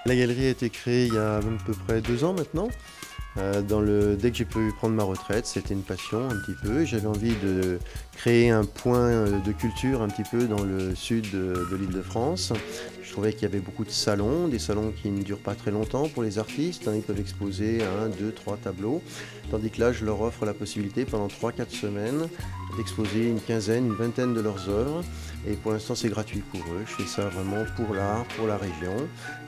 La galerie a été créée il y a à peu près 2 ans maintenant. Dès que j'ai pu prendre ma retraite, c'était une passion un petit peu. J'avais envie de créer un point de culture un petit peu dans le sud de l'Île-de-France. Je trouvais qu'il y avait beaucoup de salons, des salons qui ne durent pas très longtemps pour les artistes. Ils peuvent exposer 1, 2, 3 tableaux. Tandis que là, je leur offre la possibilité pendant 3-4 semaines d'exposer une quinzaine, une vingtaine de leurs œuvres. Et pour l'instant, c'est gratuit pour eux. Je fais ça vraiment pour l'art, pour la région.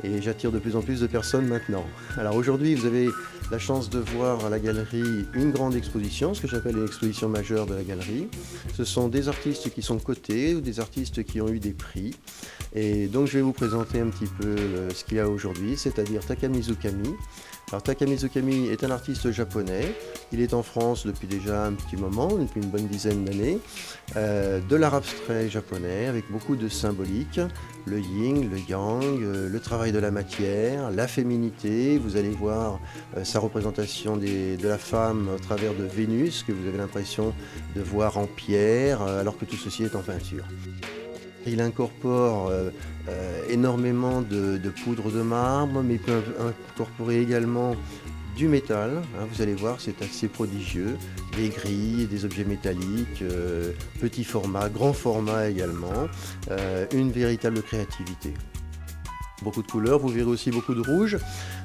Et j'attire de plus en plus de personnes maintenant. Alors aujourd'hui, vous avez la chance de voir à la galerie une grande exposition, ce que j'appelle l'exposition majeure de la galerie. Ce sont des artistes qui sont cotés ou des artistes qui ont eu des prix. Et donc je vais vous présenter un petit peu ce qu'il y a aujourd'hui, c'est-à-dire Takamizu Kami. Alors Takamizu Kami est un artiste japonais, il est en France depuis déjà un petit moment, depuis une bonne dizaine d'années, de l'art abstrait japonais avec beaucoup de symbolique, le yin, le yang, le travail de la matière, la féminité, vous allez voir sa représentation de la femme au travers de Vénus que vous avez l'impression de voir en pierre alors que tout ceci est en peinture. Il incorpore énormément de poudre de marbre, mais il peut incorporer également du métal. Vous allez voir, c'est assez prodigieux. Des grilles, des objets métalliques, petit format, grand format également. Une véritable créativité. Beaucoup de couleurs, vous verrez aussi beaucoup de rouge.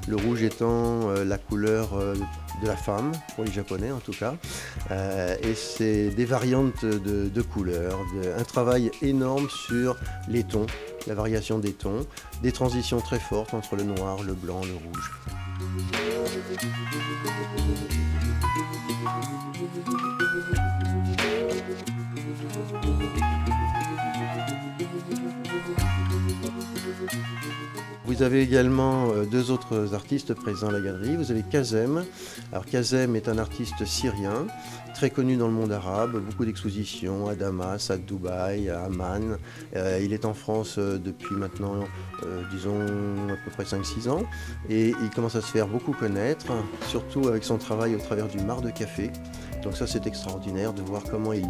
Le rouge étant la couleur de la femme, pour les Japonais en tout cas. Et c'est des variantes de couleurs, un travail énorme sur les tons, la variation des tons, des transitions très fortes entre le noir, le blanc, le rouge. Vous avez également deux autres artistes présents à la galerie. Vous avez Kazem. Alors Kazem est un artiste syrien, très connu dans le monde arabe, beaucoup d'expositions à Damas, à Dubaï, à Amman. Il est en France depuis maintenant, disons, à peu près 5-6 ans. Et il commence à se faire beaucoup connaître, surtout avec son travail au travers du marc de café. Donc ça, c'est extraordinaire de voir comment il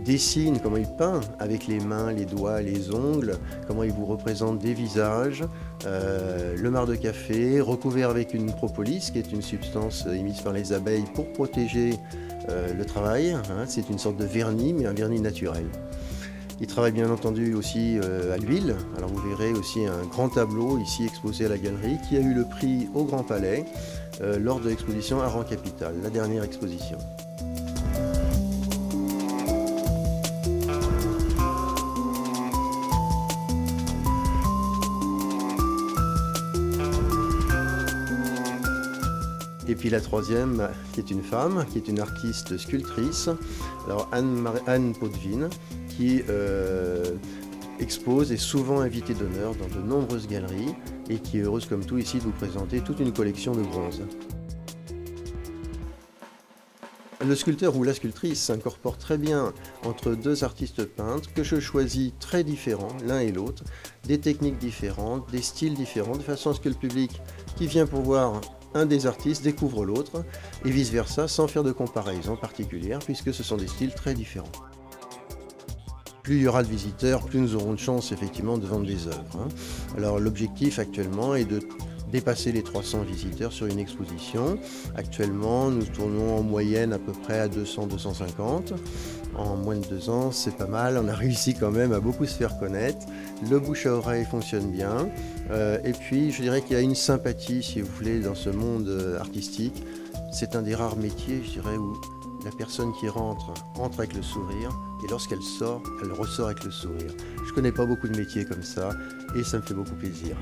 dessine, comment il peint avec les mains, les doigts, les ongles, comment il vous représente des visages, le marc de café recouvert avec une propolis, qui est une substance émise par les abeilles pour protéger le travail. C'est une sorte de vernis, mais un vernis naturel. Il travaille bien entendu aussi à l'huile. Alors vous verrez aussi un grand tableau ici exposé à la galerie qui a eu le prix au Grand Palais lors de l'exposition Aran Capital, la dernière exposition. Et puis la troisième, qui est une femme, qui est une artiste sculptrice, alors Anne Potvin, qui expose et est souvent invitée d'honneur dans de nombreuses galeries et qui est heureuse comme tout ici de vous présenter toute une collection de bronzes. Le sculpteur ou la sculptrice s'incorpore très bien entre deux artistes peintres que je choisis très différents l'un et l'autre, des techniques différentes, des styles différents, de façon à ce que le public qui vient pour voir un des artistes découvre l'autre et vice-versa sans faire de comparaison particulière puisque ce sont des styles très différents. Plus il y aura de visiteurs, plus nous aurons de chance effectivement de vendre des œuvres. Alors l'objectif actuellement est de dépasser les 300 visiteurs sur une exposition. Actuellement, nous tournons en moyenne à peu près à 200-250. En moins de 2 ans, c'est pas mal. On a réussi quand même à beaucoup se faire connaître. Le bouche à oreille fonctionne bien. Et puis, je dirais qu'il y a une sympathie, si vous voulez, dans ce monde artistique. C'est un des rares métiers, je dirais, où la personne qui rentre avec le sourire et lorsqu'elle sort, elle ressort avec le sourire. Je connais pas beaucoup de métiers comme ça et ça me fait beaucoup plaisir.